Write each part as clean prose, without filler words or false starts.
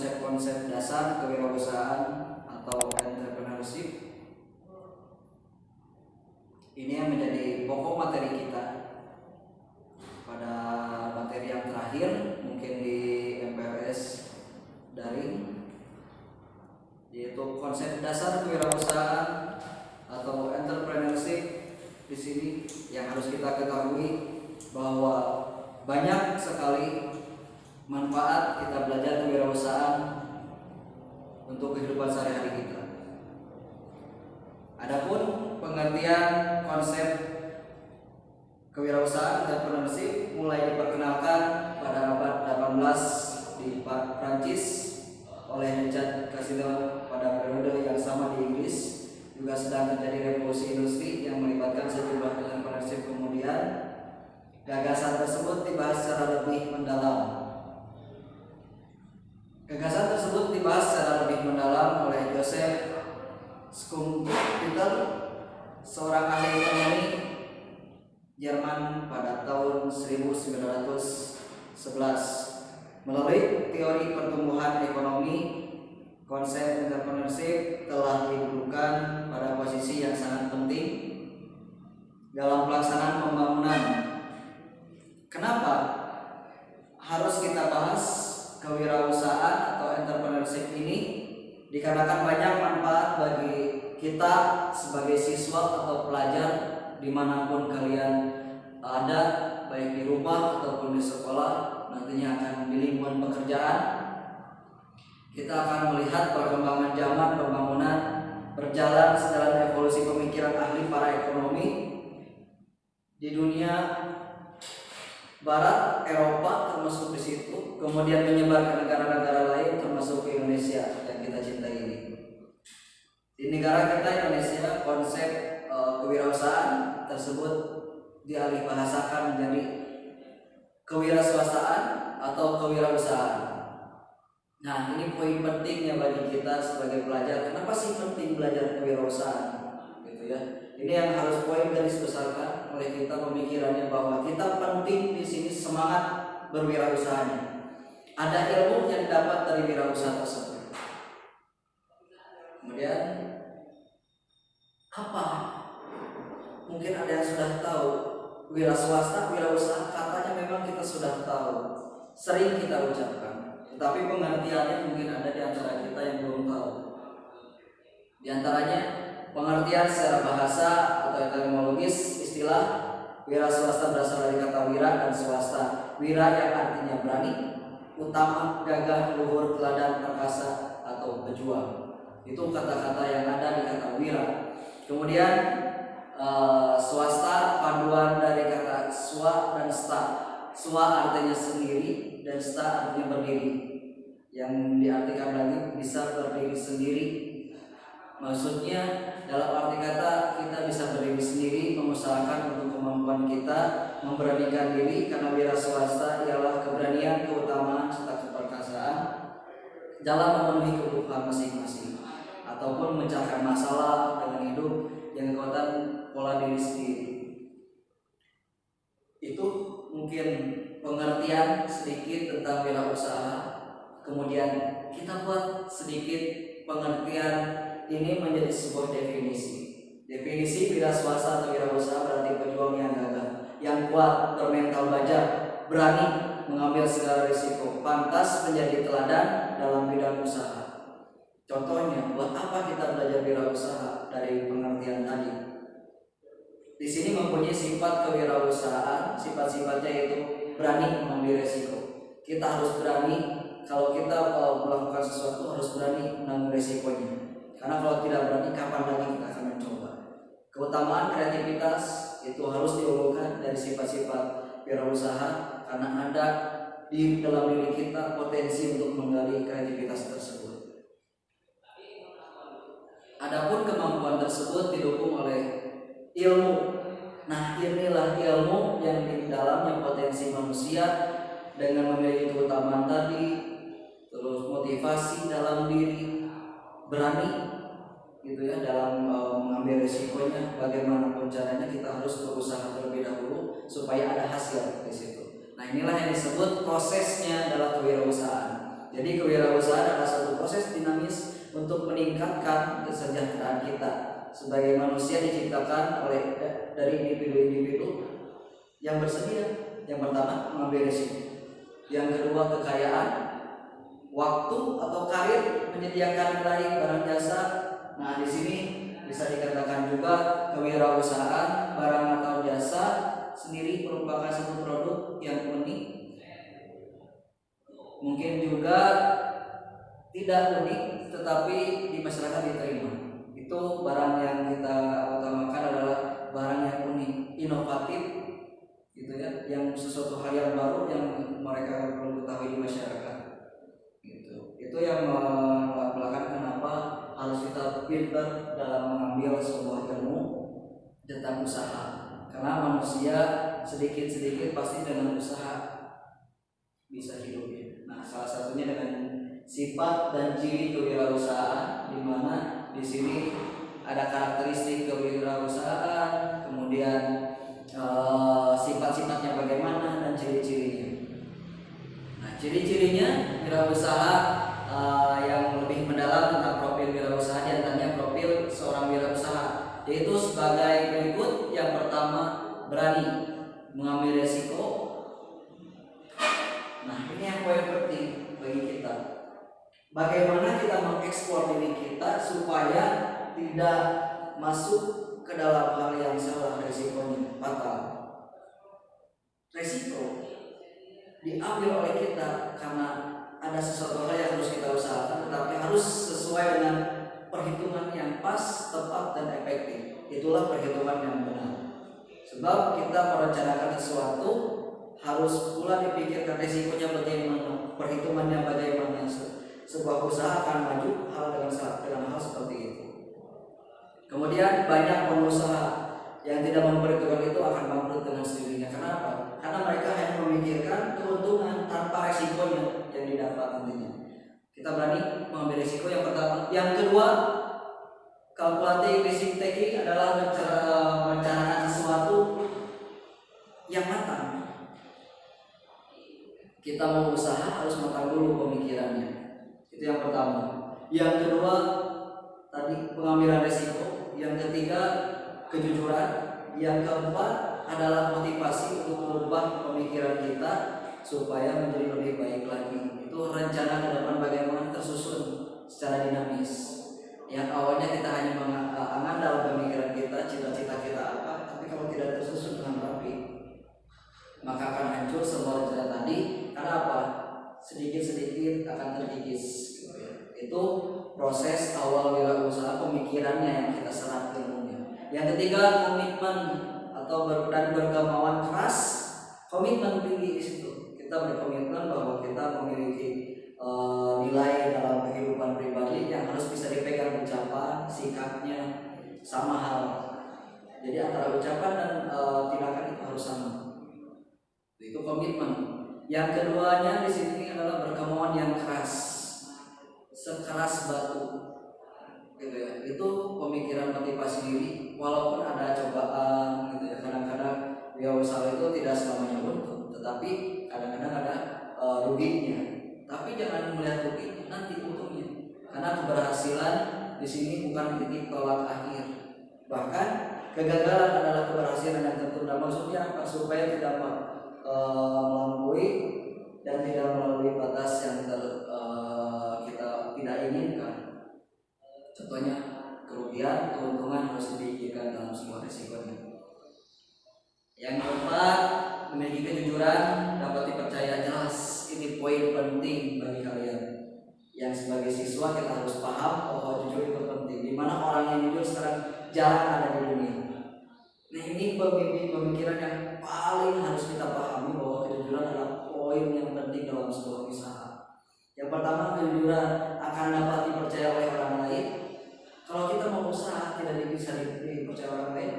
konsep-konsep dasar kewirausahaan atau entrepreneurship. Ini yang menjadi pokok materi kita pada materi yang terakhir mungkin di MPLS daring, yaitu konsep dasar kewirausahaan atau entrepreneurship. Di sini yang harus kita ketahui bahwa banyak sekali manfaat kita belajar kewirausahaan untuk kehidupan sehari-hari kita. Adapun pengertian konsep kewirausahaan entrepreneurship mulai diperkenalkan pada abad 18 di Prancis oleh Richard Cassillo pada periode yang sama di Inggris. Juga sedang terjadi revolusi industri yang melibatkan sejumlah entrepreneurship. Kemudian gagasan tersebut dibahas secara lebih mendalam. Gagasan tersebut dibahas secara lebih mendalam oleh Joseph Schumpeter, seorang ahli ekonomi Jerman pada tahun 1911. Melalui teori pertumbuhan ekonomi, konsep entrepreneurship telah didudukan pada posisi yang sangat penting dalam pelaksanaan pembangunan. Kenapa harus kita bahas kewirausahaan atau entrepreneurship ini? Dikarenakan banyak manfaat bagi kita sebagai siswa atau pelajar dimanapun kalian ada, baik di rumah ataupun di sekolah, nantinya akan di lingkungan pekerjaan. Kita akan melihat perkembangan zaman pembangunan berjalan sejalan evolusi pemikiran ahli para ekonomi di dunia Barat, Eropa termasuk di situ, kemudian menyebar ke negara-negara lain termasuk ke Indonesia yang kita cintai ini. Di negara kita Indonesia, konsep kewirausahaan tersebut dialih bahasakan menjadi kewirausahaan atau kewirausahaan. Nah, ini poin pentingnya bagi kita sebagai pelajar. Kenapa sih penting belajar kewirausahaan? Gitu ya. Ini yang harus poin garis besarkan oleh kita pemikirannya, bahwa kita penting di sini semangat berwirausahanya. Ada ilmu yang dapat dari wirausaha tersebut. Kemudian apa? Mungkin ada yang sudah tahu wira swasta, wirausaha, katanya memang kita sudah tahu, sering kita ucapkan. Tetapi pengertiannya mungkin ada di antara kita yang belum tahu. Di antaranya pengertian secara bahasa atau etimologis istilah wira swasta berasal dari kata wira dan swasta. Wira yang artinya berani, utama, gagah, luhur, teladan, perkasa atau pejuang. Itu kata-kata yang ada di kata wira. Kemudian swasta panduan dari kata swa dan sta. Swa artinya sendiri dan sta artinya berdiri. Yang diartikan lagi bisa berdiri sendiri. Maksudnya dalam arti kata kita bisa berdiri sendiri, mengusahakan untuk kemampuan kita, memberanikan diri, karena wira swasta ialah keberanian, keutamaan serta keperkasaan dalam memenuhi kebutuhan masing-masing ataupun memecahkan masalah dengan hidup yang kekuatan pola diri sendiri. Itu mungkin pengertian sedikit tentang wirausaha. Kemudian kita buat sedikit pengertian ini menjadi sebuah definisi. Definisi wira swasta atau wirausaha berarti pejuang yang gagah, yang kuat, bermental baja, berani mengambil segala risiko, pantas menjadi teladan dalam bidang usaha. Contohnya, buat apa kita belajar wirausaha dari pengertian tadi? Di sini mempunyai sifat kewirausahaan, sifat-sifatnya yaitu berani mengambil risiko. Kita harus berani, kalau kita melakukan sesuatu harus berani menanggung risikonya. Karena kalau tidak berani, kapan lagi kita akan mencoba? Keutamaan kreativitas itu harus diunggulkan dari sifat-sifat wirausaha, karena ada di dalam diri kita potensi untuk menggali kreativitas tersebut. Adapun kemampuan tersebut didukung oleh ilmu. Nah, inilah ilmu yang di dalamnya potensi manusia dengan memiliki keutamaan tadi, terus motivasi dalam diri, berani gitu ya dalam mengambil risikonya. Bagaimanapun caranya kita harus berusaha terlebih dahulu supaya ada hasil di situ. Nah, inilah yang disebut prosesnya adalah kewirausahaan. Jadi kewirausahaan untuk meningkatkan kesejahteraan kita sebagai manusia diciptakan oleh dari individu-individu yang bersedia. Yang pertama mengambil risiko, yang kedua kekayaan, waktu atau karir, menyediakan nilai barang jasa. Nah, di sini bisa dikatakan juga kewirausahaan barang atau jasa sendiri merupakan satu produk yang unik. Mungkin juga tidak unik tetapi di masyarakat diterima. Itu barang yang kita utamakan adalah barang yang unik, inovatif gitu ya, yang sesuatu hal yang baru yang mereka perlu ketahui di masyarakat gitu. Itu yang melakukan kenapa harus kita pintar dalam mengambil sebuah ilmu tentang usaha, karena manusia sedikit-sedikit pasti dengan usaha bisa hidupnya. Nah, salah satunya dengan sifat dan ciri kewirausahaan, di mana di sini ada karakteristik kewirausahaan, kemudian sifat-sifatnya bagaimana dan ciri-cirinya. Nah, ciri-cirinya wirausaha yang lebih mendalam tentang profil wirausaha, diantaranya profil seorang wirausaha, yaitu sebagai berikut. Yang pertama, berani mengambil resiko. Nah, ini yang poin penting bagi kita. Bagaimana kita mengeksplor diri kita supaya tidak masuk ke dalam hal yang salah, resikonya fatal. Resiko diambil oleh kita karena ada sesuatu hal yang harus kita usahakan, tetapi harus sesuai dengan perhitungan yang pas, tepat, dan efektif. Itulah perhitungan yang benar. Sebab kita merencanakan sesuatu harus pula dipikirkan resikonya bagaimana, perhitungannya bagaimana. Sebuah usaha akan maju dengan hal seperti itu. Kemudian banyak pengusaha yang tidak memperhitungkan itu akan bangkrut dengan sendirinya. Kenapa? Karena mereka hanya memikirkan keuntungan tanpa resikonya yang didapat nantinya. Kita berani mengambil risiko yang pertama. Yang kedua, kalkulatif risk taking adalah merencanakan sesuatu yang matang. Kita mau usaha harus matang dulu pemikirannya. Itu yang pertama. Yang kedua tadi pengambilan risiko. Yang ketiga kejujuran. Yang keempat adalah motivasi untuk merubah pemikiran kita supaya menjadi lebih baik lagi. Itu rencana ke depan bagaimana tersusun secara dinamis. Yang awalnya kita hanya mengandalkan pemikiran kita, cita-cita kita apa, tapi kalau tidak tersusun dengan rapi, maka akan hancur semua rencana tadi. Karena apa? Sedikit-sedikit akan terkikis. Itu proses awal wirausaha, pemikirannya yang kita serap ilmunya. Yang ketiga, komitmen atau berkemauan keras. Komitmen tinggi di situ. Kita berkomitmen bahwa kita memiliki nilai dalam kehidupan pribadi yang harus bisa dipegang, ucapan, sikapnya sama hal. Jadi antara ucapan dan tindakan itu harus sama. Itu komitmen. Yang keduanya di sini adalah berkemauan yang keras. Sekeras batu gitu ya. Itu pemikiran motivasi diri walaupun ada cobaan gitu ya. Kadang-kadang wirausaha itu tidak selamanya untung, tetapi kadang-kadang ada ruginya. Tapi jangan melihat rugi, nanti untungnya. Karena keberhasilan di sini bukan titik tolak akhir. Bahkan kegagalan adalah keberhasilan yang tertunda. Maksudnya apa? Supaya tidak melampaui dan tidak melalui batas yang kita tidak inginkan. Contohnya kerugian, keuntungan harus dipikirkan dalam sebuah risikonya. Yang keempat, memiliki kejujuran, dapat dipercaya. Jelas, ini poin penting bagi kalian. Yang sebagai siswa kita harus paham bahwa jujur itu penting. Dimana orang yang jujur sekarang jarang ada di dunia. Nah, ini pemikiran yang paling harus kita pahami, bahwa kejujuran adalah poin yang penting dalam sebuah usaha. Yang pertama, kejujuran akan dapat dipercaya oleh orang lain. Kalau kita mau usaha tidak bisa dipercaya orang lain,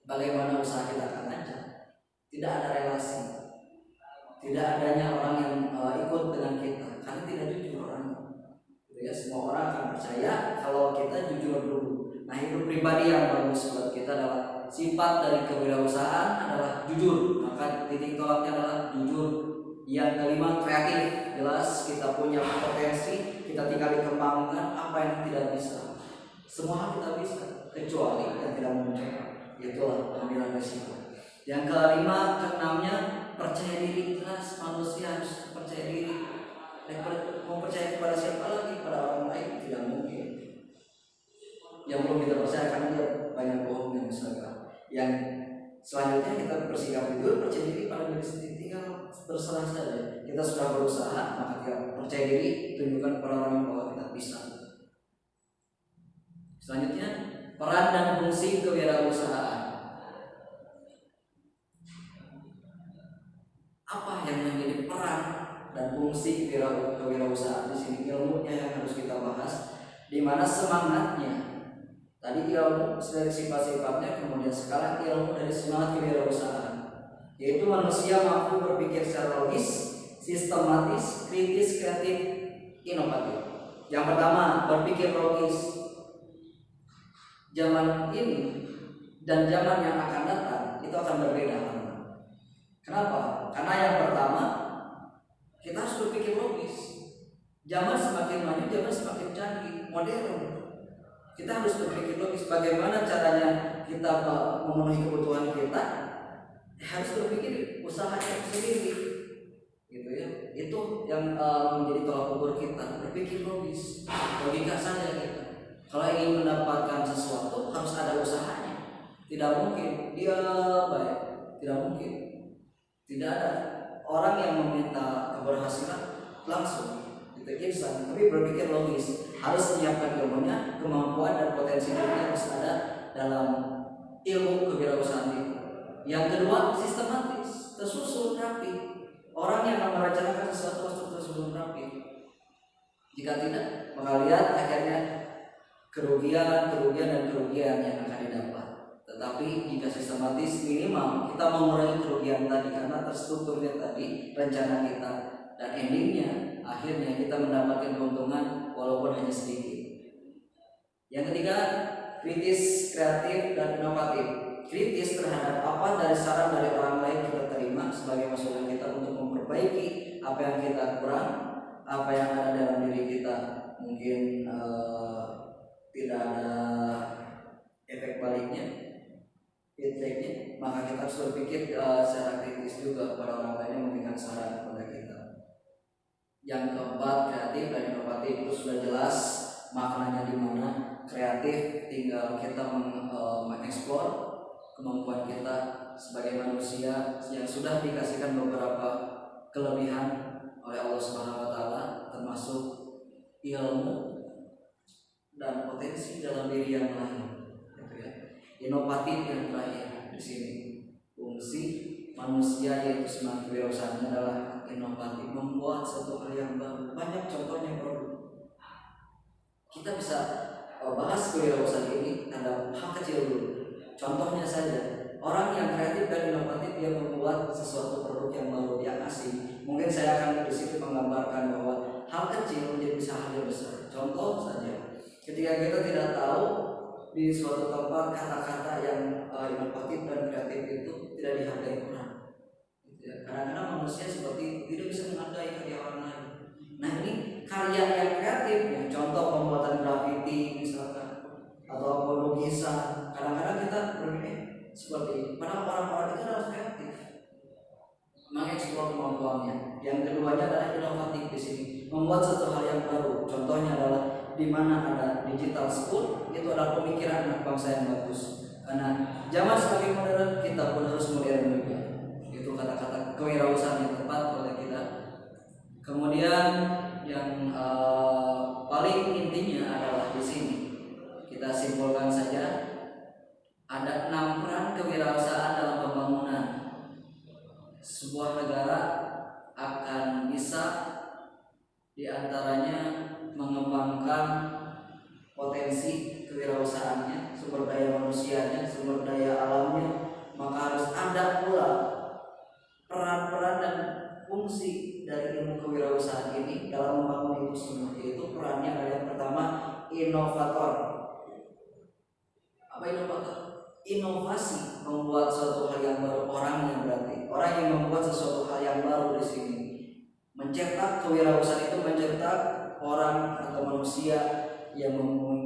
bagaimana usaha kita akan lancar? Tidak ada relasi, tidak adanya orang yang ikut dengan kita, karena tidak jujur orangnya. Ya, semua orang akan percaya kalau kita jujur dulu. Nah, itu pribadi yang bagus buat kita adalah sifat dari kewirausahaan adalah jujur. Maka titik tolaknya adalah jujur Yang kelima, kreatif. Jelas kita punya potensi, kita tinggal dikembangkan. Apa yang tidak bisa, semua kita bisa, kecuali yang tidak mungkin. Itulah ambilan resiko. Yang kelima, keenamnya, percaya diri. Jelas manusia harus percaya diri. Mau percaya kepada siapa lagi? Pada orang lain tidak mungkin. Yang belum kita percaya karena dia banyak bohong yang misalkan. Yang selanjutnya kita bersikap jujur, percaya diri pada diri sendiri, tinggal berserah saja. Kita sudah berusaha, maka kita percaya diri, tunjukkan kepada orang bahwa kita bisa. Selanjutnya, peran dan fungsi kewirausahaan. Apa yang menjadi peran dan fungsi kewirausahaan? Di sini ilmunya yang harus kita bahas, di mana semangatnya. Tadi ilmu dari sifat-sifatnya, kemudian sekarang ilmu dari semangat kewirausahaan, yaitu manusia mampu berpikir secara logis, sistematis, kritis, kreatif, inovatif. Yang pertama, berpikir logis. Zaman ini dan zaman yang akan datang itu akan berbeda. Kenapa? Karena yang pertama, kita harus berpikir logis. Zaman semakin maju, zaman semakin canggih, modern. Kita harus berpikir logis. Bagaimana caranya kita memenuhi kebutuhan kita? Harus berpikir usahanya sendiri, gitu ya. Itu yang menjadi tolak ukur kita. Berpikir logis, logika saja kita. Kalau ingin mendapatkan sesuatu harus ada usahanya. Tidak mungkin dia baik, tidak mungkin. Tidak ada orang yang meminta keberhasilan langsung. Instan, tapi berpikir logis, harus menyiapkan ilmunya, kemampuan dan potensi dirinya harus ada dalam ilmu kewirausahaan itu. Yang kedua, sistematis, tersusun rapi. Orang yang merencanakan sesuatu harus tersusun rapi. Jika tidak, maka lihat akhirnya kerugian yang akan didapat. Tetapi jika sistematis, minimal kita mengurangi kerugian tadi karena terstrukturnya tadi rencana kita, dan endingnya akhirnya kita mendapatkan keuntungan walaupun hanya sedikit. Yang ketiga, kritis, kreatif, dan inovatif. Kritis terhadap apa dari saran dari orang lain kita terima sebagai masukan kita untuk memperbaiki apa yang kita kurang, apa yang ada dalam diri kita mungkin tidak ada efek baliknya, feedbacknya, maka kita harus berpikir secara kritis juga kepada orang lain yang memberikan saran kepada kita. Yang keempat, kreatif dan inovatif. Itu sudah jelas maknanya di mana. Kreatif tinggal kita mengeksplor kemampuan kita sebagai manusia yang sudah dikasihkan beberapa kelebihan oleh Allah Subhanahu wa taala, termasuk ilmu dan potensi dalam diri yang lain, gitu ya. Inovatif yang terakhir di sini, fungsi manusia yaitu semangat kewirausahaan adalah inovatif, membuat satu hal yang baru. Banyak contohnya baru. Kita bisa bahas kewirausahaan ini ada hal kecil dulu. Contohnya saja, orang yang kreatif dan inovatif dia membuat sesuatu produk yang baru, yang asing. Mungkin saya akan di situ menggambarkan bahwa hal kecil menjadi bisa hal yang besar. Contoh saja, ketika kita tidak tahu di suatu tempat kata-kata yang inovatif dan kreatif itu tidak dihargai orang. Kadang-kadang manusia seperti itu, tidak bisa menghargai karya orang lain. Nah ini karya yang kreatif, ya, contoh pembuatan grafiti misalkan, atau lukisan. Kadang-kadang kita berpikir seperti ini. Padahal orang-orang itu harus kreatif, mengeksplor kemampuannya. Yang keduanya adalah inovatif di sini, membuat satu hal yang baru. Contohnya adalah di mana ada digital school, itu adalah pemikiran anak bangsa yang bagus. Karena zaman semakin modern, kita pun harus modern juga. Itu kata-kata kewirausahaan yang tepat oleh kita. Kemudian yang paling intinya adalah di sini kita simpulkan saja, ada 6 peran kewirausahaan dalam pembangunan sebuah negara. Akan bisa diantaranya mengembangkan potensi kewirausahaannya, sumber daya manusianya, sumber daya alamnya, maka harus ada pula peran-peran dan fungsi dari ilmu kewirausahaan ini dalam membangun itu semua. Yaitu perannya adalah yang pertama, inovator. Apa inovator? Inovasi, membuat suatu hal yang baru. Orangnya berarti orang yang membuat sesuatu hal yang baru di sini. Mencetak kewirausahaan itu mencetak orang atau manusia yang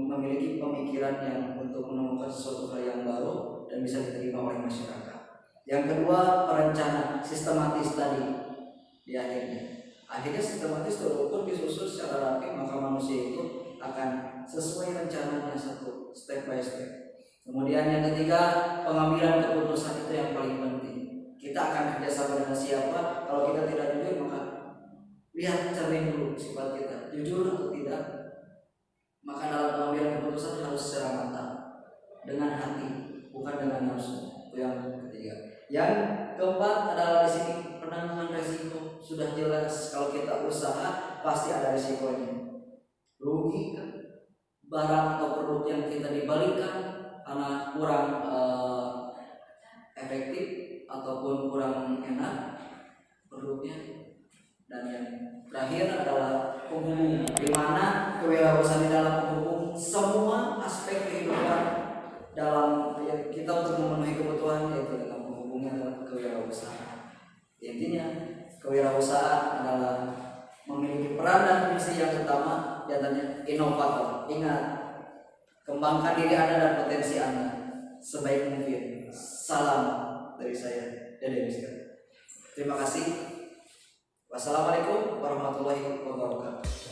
memiliki pemikiran yang untuk menemukan sesuatu hal yang baru dan bisa diterima oleh masyarakat. Yang kedua, perencanaan sistematis tadi di akhirnya sistematis terukur disusun secara rapi, maka manusia itu akan sesuai rencananya satu step by step. Kemudian yang ketiga, pengambilan keputusan itu yang paling penting. Kita akan kerjasama dengan siapa? Kalau kita tidak jujur, maka lihat cermin dulu sifat kita, jujur atau tidak. Maka dalam pengambilan keputusan harus secara matang, dengan hati, bukan dengan nafsu. Itu yang ketiga. Yang keempat adalah di sini penanggulangan resiko. Sudah jelas kalau kita usaha pasti ada resikonya. Rugi kan? Barang atau produk yang kita dibalikan karena kurang efektif ataupun kurang enak produknya. Dan yang terakhir adalah penghubung, di mana kewirausahaan di dalam penghubung semua aspek kehidupan dalam kita untuk memenuhi kebutuhan, yaitu dalam penghubungnya adalah kewirausahaan. Intinya kewirausahaan adalah memiliki peran dan fungsi yang utama, diantaranya inovator. Ingat, kembangkan diri Anda dan potensi Anda sebaik mungkin. Salam dari saya, Dede Miska. Terima kasih. Wassalamualaikum warahmatullahi wabarakatuh.